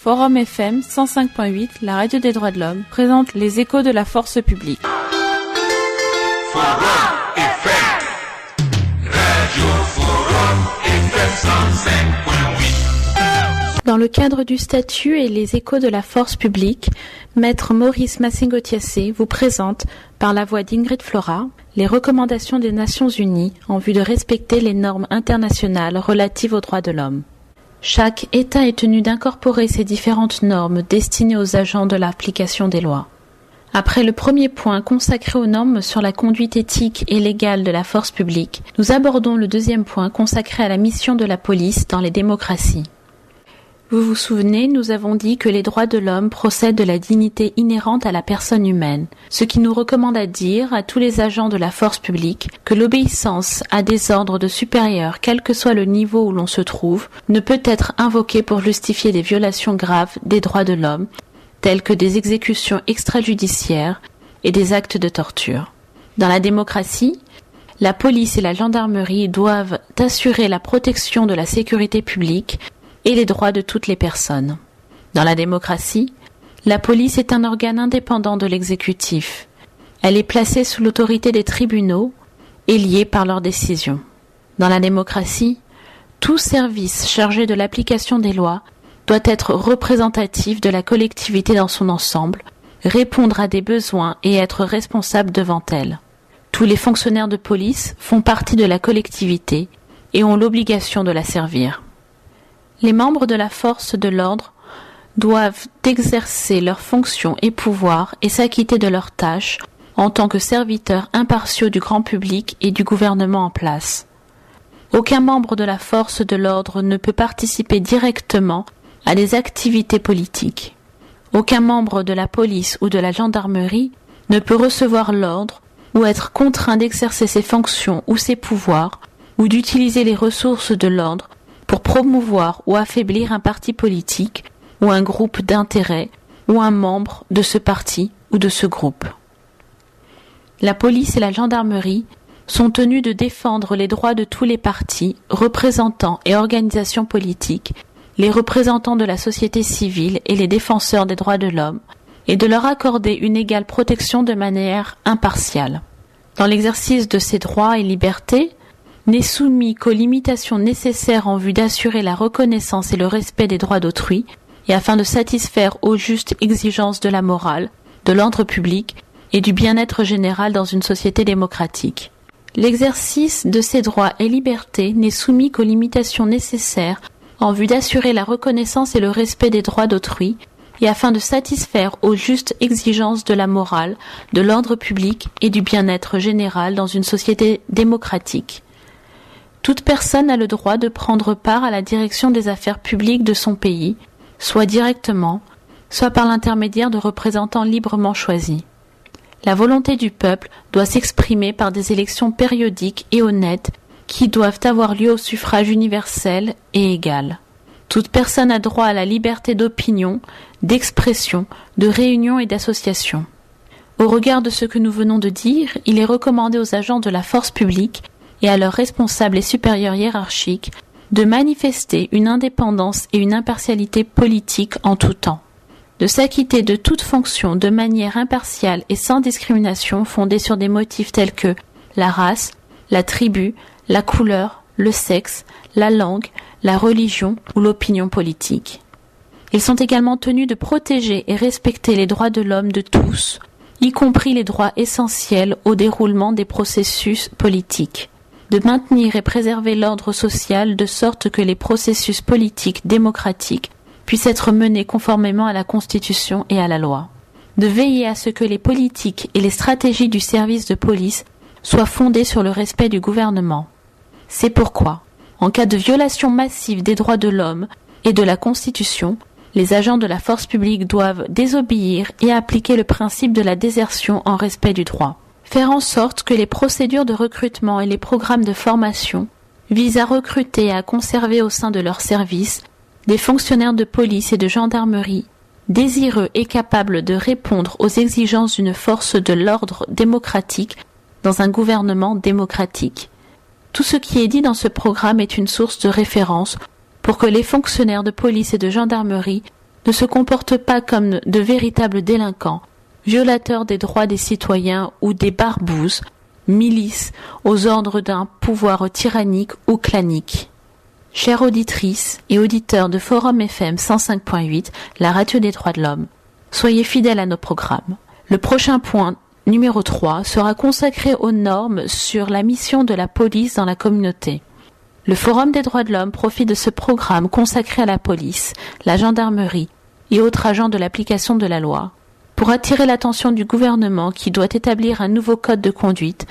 Forum FM 105.8, la radio des droits de l'homme, présente les échos de la force publique. Forum FM, Radio Forum FM 105.8. Dans le cadre du statut et les échos de la force publique, Maître Maurice Massingo-Thiassé vous présente, par la voix d'Ingrid Flora, les recommandations des Nations Unies en vue de respecter les normes internationales relatives aux droits de l'homme. Chaque État est tenu d'incorporer ces différentes normes destinées aux agents de l'application des lois. Après le premier point consacré aux normes sur la conduite éthique et légale de la force publique, nous abordons le deuxième point consacré à la mission de la police dans les démocraties. Vous vous souvenez, nous avons dit que les droits de l'homme procèdent de la dignité inhérente à la personne humaine, ce qui nous recommande à dire à tous les agents de la force publique que l'obéissance à des ordres de supérieurs, quel que soit le niveau où l'on se trouve, ne peut être invoquée pour justifier des violations graves des droits de l'homme, telles que des exécutions extrajudiciaires et des actes de torture. Dans la démocratie, la police et la gendarmerie doivent assurer la protection de la sécurité publique et les droits de toutes les personnes. Dans la démocratie, la police est un organe indépendant de l'exécutif. Elle est placée sous l'autorité des tribunaux et liée par leurs décisions. Dans la démocratie, tout service chargé de l'application des lois doit être représentatif de la collectivité dans son ensemble, répondre à des besoins et être responsable devant elle. Tous les fonctionnaires de police font partie de la collectivité et ont l'obligation de la servir. Les membres de la force de l'ordre doivent exercer leurs fonctions et pouvoirs et s'acquitter de leurs tâches en tant que serviteurs impartiaux du grand public et du gouvernement en place. Aucun membre de la force de l'ordre ne peut participer directement à des activités politiques. Aucun membre de la police ou de la gendarmerie ne peut recevoir l'ordre ou être contraint d'exercer ses fonctions ou ses pouvoirs ou d'utiliser les ressources de l'ordre pour promouvoir ou affaiblir un parti politique ou un groupe d'intérêt ou un membre de ce parti ou de ce groupe. La police et la gendarmerie sont tenus de défendre les droits de tous les partis, représentants et organisations politiques, les représentants de la société civile et les défenseurs des droits de l'homme, et de leur accorder une égale protection de manière impartiale. Dans l'exercice de ces droits et libertés, n'est soumis qu'aux limitations nécessaires en vue d'assurer la reconnaissance et le respect des droits d'autrui, et afin de satisfaire aux justes exigences de la morale, de l'ordre public et du bien-être général dans une société démocratique. L'exercice de ces droits et libertés n'est soumis qu'aux limitations nécessaires en vue d'assurer la reconnaissance et le respect des droits d'autrui, et afin de satisfaire aux justes exigences de la morale, de l'ordre public et du bien-être général dans une société démocratique. Toute personne a le droit de prendre part à la direction des affaires publiques de son pays, soit directement, soit par l'intermédiaire de représentants librement choisis. La volonté du peuple doit s'exprimer par des élections périodiques et honnêtes qui doivent avoir lieu au suffrage universel et égal. Toute personne a droit à la liberté d'opinion, d'expression, de réunion et d'association. Au regard de ce que nous venons de dire, il est recommandé aux agents de la force publique et à leurs responsables et supérieurs hiérarchiques de manifester une indépendance et une impartialité politique en tout temps, de s'acquitter de toute fonction de manière impartiale et sans discrimination fondée sur des motifs tels que la race, la tribu, la couleur, le sexe, la langue, la religion ou l'opinion politique. Ils sont également tenus de protéger et respecter les droits de l'homme de tous, y compris les droits essentiels au déroulement des processus politiques, de maintenir et préserver l'ordre social de sorte que les processus politiques démocratiques puissent être menés conformément à la Constitution et à la loi, de veiller à ce que les politiques et les stratégies du service de police soient fondées sur le respect du gouvernement. C'est pourquoi, en cas de violation massive des droits de l'homme et de la Constitution, les agents de la force publique doivent désobéir et appliquer le principe de la désertion en respect du droit. Faire en sorte que les procédures de recrutement et les programmes de formation visent à recruter et à conserver au sein de leur service des fonctionnaires de police et de gendarmerie désireux et capables de répondre aux exigences d'une force de l'ordre démocratique dans un gouvernement démocratique. Tout ce qui est dit dans ce programme est une source de référence pour que les fonctionnaires de police et de gendarmerie ne se comportent pas comme de véritables délinquants, violateurs des droits des citoyens ou des barbouzes, milices aux ordres d'un pouvoir tyrannique ou clanique. Chères auditrices et auditeurs de Forum FM 105.8, la radio des droits de l'homme, soyez fidèles à nos programmes. Le prochain point, numéro 3, sera consacré aux normes sur la mission de la police dans la communauté. Le Forum des droits de l'homme profite de ce programme consacré à la police, la gendarmerie et autres agents de l'application de la loi pour attirer l'attention du gouvernement qui doit établir un nouveau code de conduite,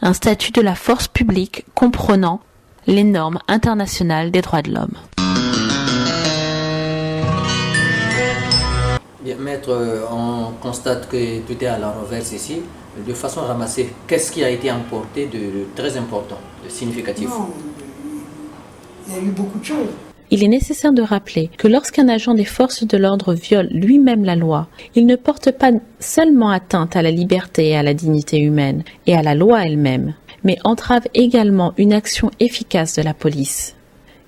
un statut de la force publique comprenant les normes internationales des droits de l'homme. Bien, maître, on constate que tout est à la reverse ici. De façon ramassée, qu'est-ce qui a été emporté de très important, de significatif? Non, il y a eu beaucoup de choses. Il est nécessaire de rappeler que lorsqu'un agent des forces de l'ordre viole lui-même la loi, il ne porte pas seulement atteinte à la liberté et à la dignité humaine et à la loi elle-même, mais entrave également une action efficace de la police.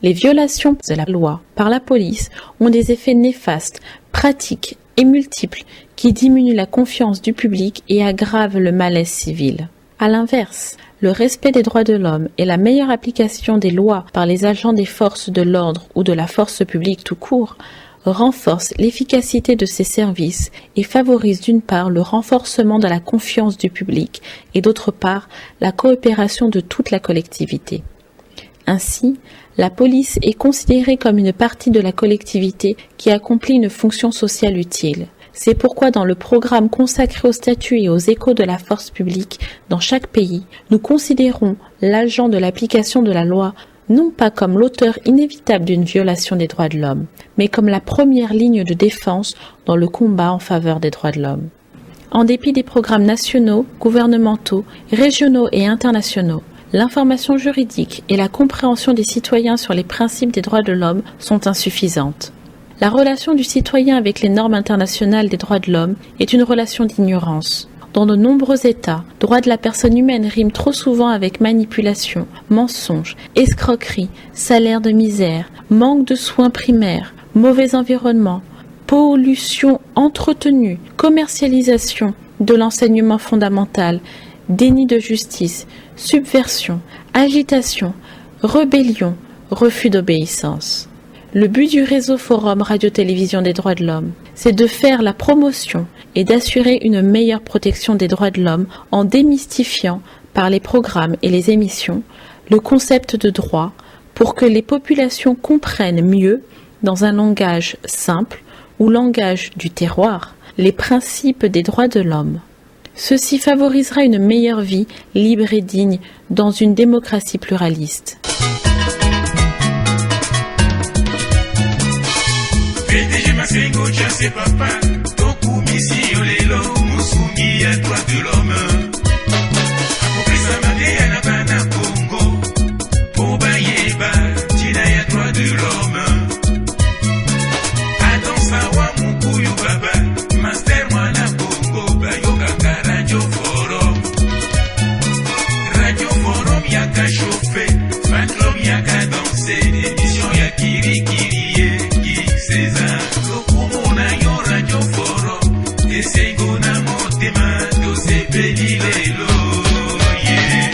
Les violations de la loi par la police ont des effets néfastes, pratiques et multiples qui diminuent la confiance du public et aggravent le malaise civil. À l'inverse, le respect des droits de l'homme et la meilleure application des lois par les agents des forces de l'ordre ou de la force publique tout court renforcent l'efficacité de ces services et favorisent d'une part le renforcement de la confiance du public et d'autre part la coopération de toute la collectivité. Ainsi, la police est considérée comme une partie de la collectivité qui accomplit une fonction sociale utile. C'est pourquoi dans le programme consacré au statut et aux échos de la force publique dans chaque pays, nous considérons l'agent de l'application de la loi non pas comme l'auteur inévitable d'une violation des droits de l'homme, mais comme la première ligne de défense dans le combat en faveur des droits de l'homme. En dépit des programmes nationaux, gouvernementaux, régionaux et internationaux, l'information juridique et la compréhension des citoyens sur les principes des droits de l'homme sont insuffisantes. La relation du citoyen avec les normes internationales des droits de l'homme est une relation d'ignorance. Dans de nombreux États, droit de la personne humaine rime trop souvent avec manipulation, mensonge, escroquerie, salaire de misère, manque de soins primaires, mauvais environnement, pollution entretenue, commercialisation de l'enseignement fondamental, déni de justice, subversion, agitation, rébellion, refus d'obéissance. Le but du réseau Forum Radio-Télévision des droits de l'homme, c'est de faire la promotion et d'assurer une meilleure protection des droits de l'homme en démystifiant, par les programmes et les émissions, le concept de droit pour que les populations comprennent mieux, dans un langage simple ou langage du terroir, les principes des droits de l'homme. Ceci favorisera une meilleure vie libre et digne dans une démocratie pluraliste. PDG Masengo Tiase Papa, Toku Misi Olelo, Musungi à droit de l'homme. Akopesa Madea na Bana Congo, Pobayeba, Tina à droit de l'homme. Adam Sawa Mukuyu Baba, Master Mwana Congo, Bayoka Radio Forum. Radio Forum Yaka chauffé, Fatlom Yaka dansé, émission Yakiri Kirie. César, Lokumuna yo Radio Forum, Esego na motema, dose peli lelo, yeah.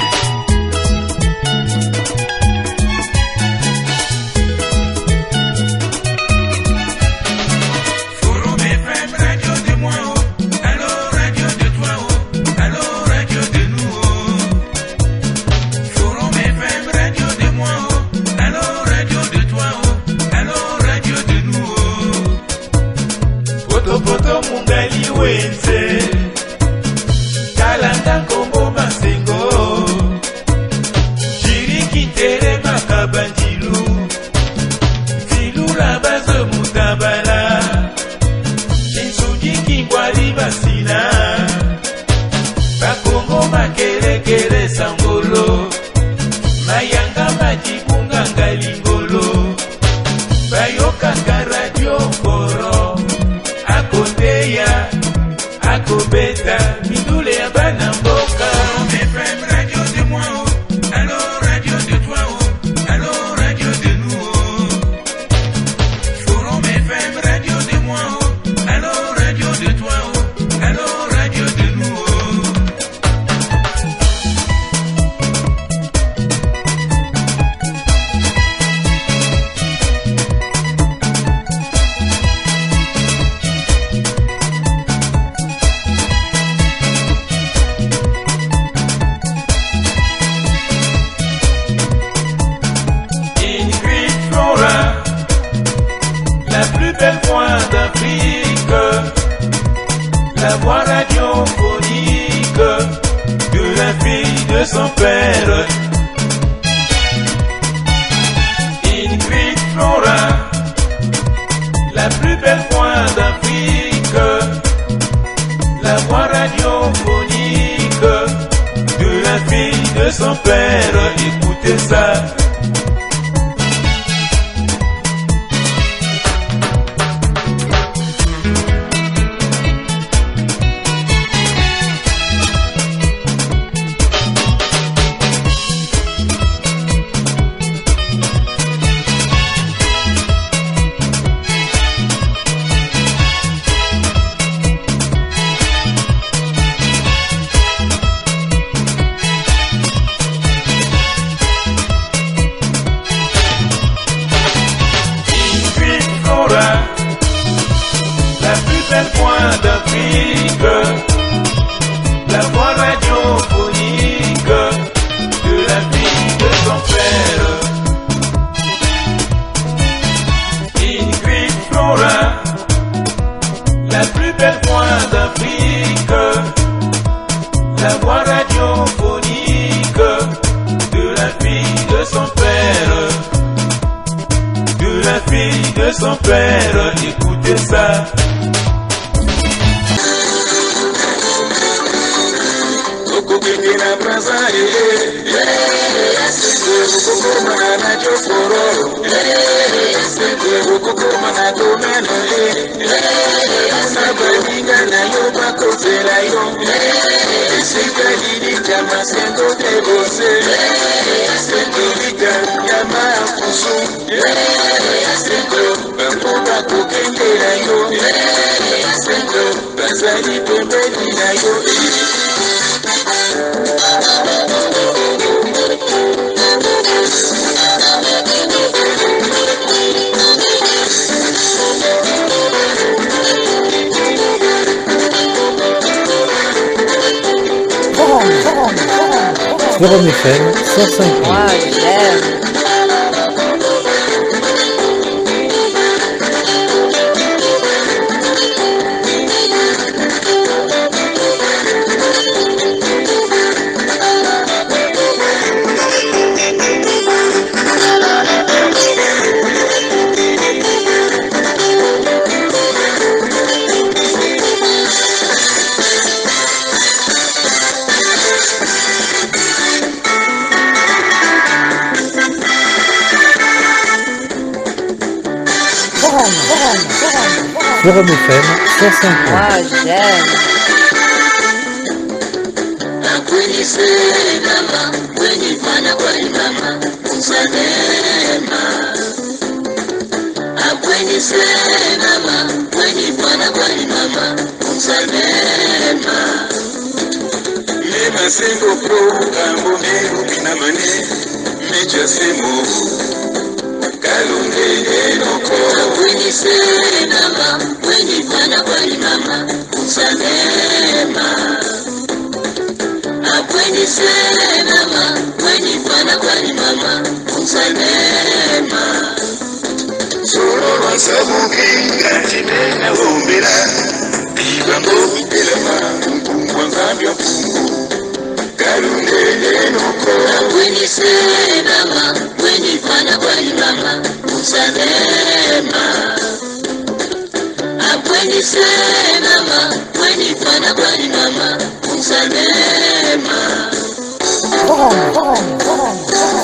Forum FM, radio de moi, oh. Alors radio de toi, oh. Alors radio de nous, oh. Forum FM, radio de moi, oh. Alors radio de toi, oh. belle voix d'Afrique, la voix radiophonique de la fille de son père. Ingrid Flora, la plus belle voix d'Afrique, la voix radiophonique de la fille de son père. Écoutez ça. Son père, écoutez ça. Forum FM 105. Forum FM 105. Moi j'aime.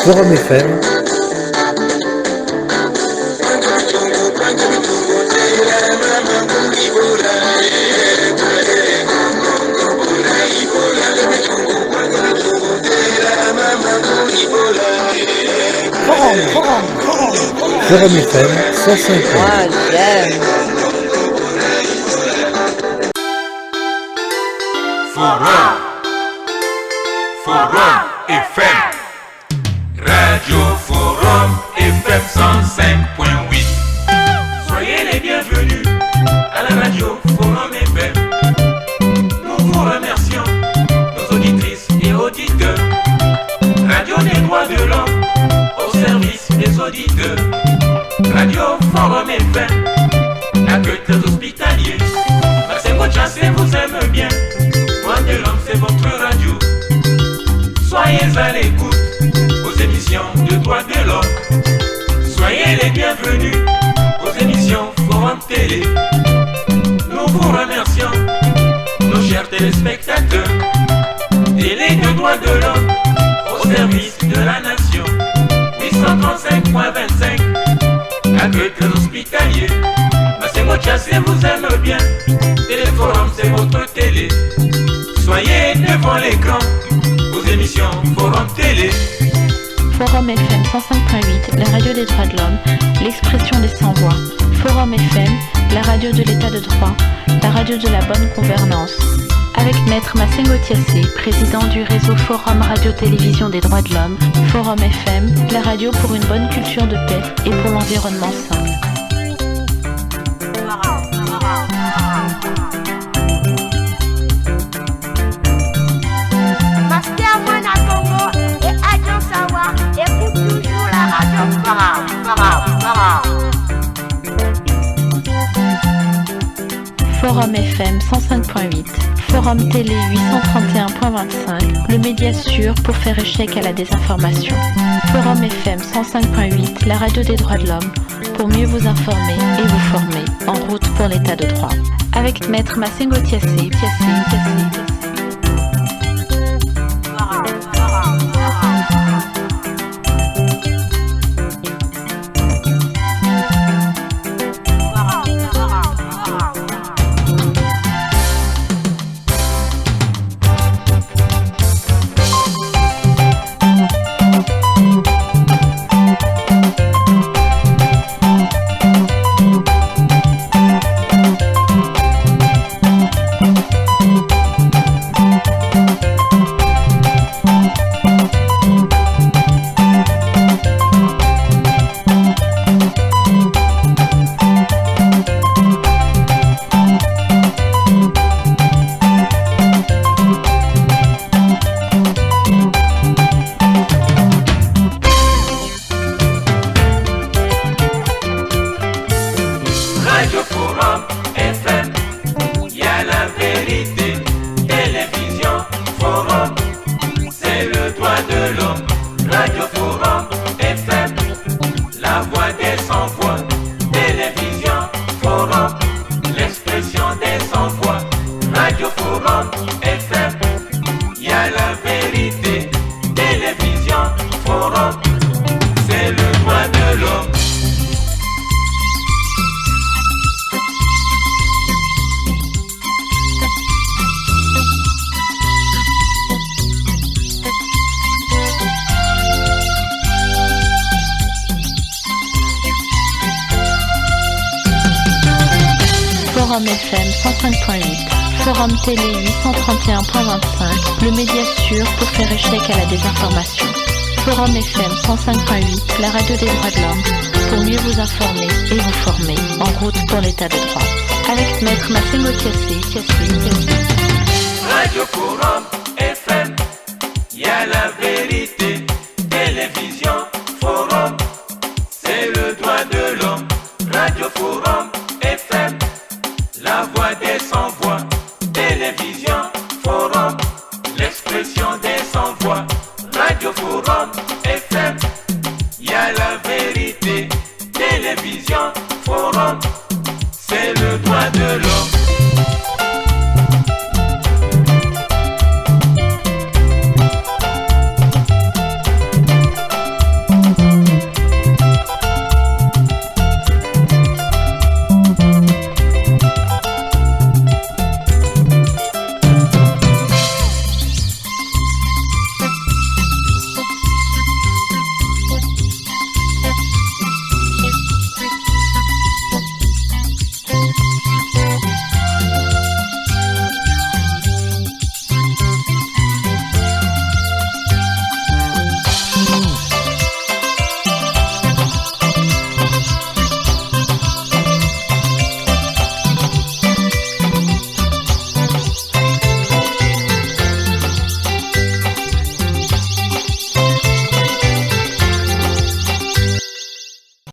Forum FM. Forum FM 105. Moi j'aime. Forum FM. Radio Forum FM 105.8. Soyez les bienvenus à la radio Forum FM. Nous vous remercions, nos auditrices et auditeurs. Radio des droits de l'homme au service des auditeurs. Radio Forum FM accueille hospitaliers. Massengo Tchassé vous aime bien. Droit de l'homme, c'est votre radio. Soyez à l'écoute aux émissions de Droit de l'homme. Soyez les bienvenus aux émissions Forum Télé. Nous vous remercions, nos chers téléspectateurs. Télé de Droit de l'homme au service de la nation. 835.25 accueille hospitaliers. Massengo Tchassé vous aime bien. Téléforum, c'est votre télé. Soyez devant l'écran aux émissions Forum Télé. Forum FM 105.8, la radio des droits de l'homme, l'expression des sans-voix. Forum FM, la radio de l'état de droit, la radio de la bonne gouvernance. Avec Maître Massengo Tchassé, président du réseau Forum Radio-Télévision des droits de l'homme, Forum FM, la radio pour une bonne culture de paix et pour l'environnement sain. Forum FM 105.8, Forum Télé 831.25, le média sûr pour faire échec à la désinformation. Forum FM 105.8, la radio des droits de l'homme, pour mieux vous informer et vous former, en route pour l'état de droit. Avec Maître Massengo Tchassé. Forum FM 105.8, Forum Télé 831.25, le média sûr pour faire échec à la désinformation. Forum FM 105.8, la radio des droits de l'homme, pour mieux vous informer et vous former, en route pour l'état de droit. Avec Maître Massengo Tchassé. Radio Forum FM, y a la vérité. Télévision Forum, c'est le droit de l'homme. Radio Forum FM, la voix des sans-voix. Télévision Forum, l'expression des sans-voix. Radio Forum FM, y a la vérité. Télévision Forum,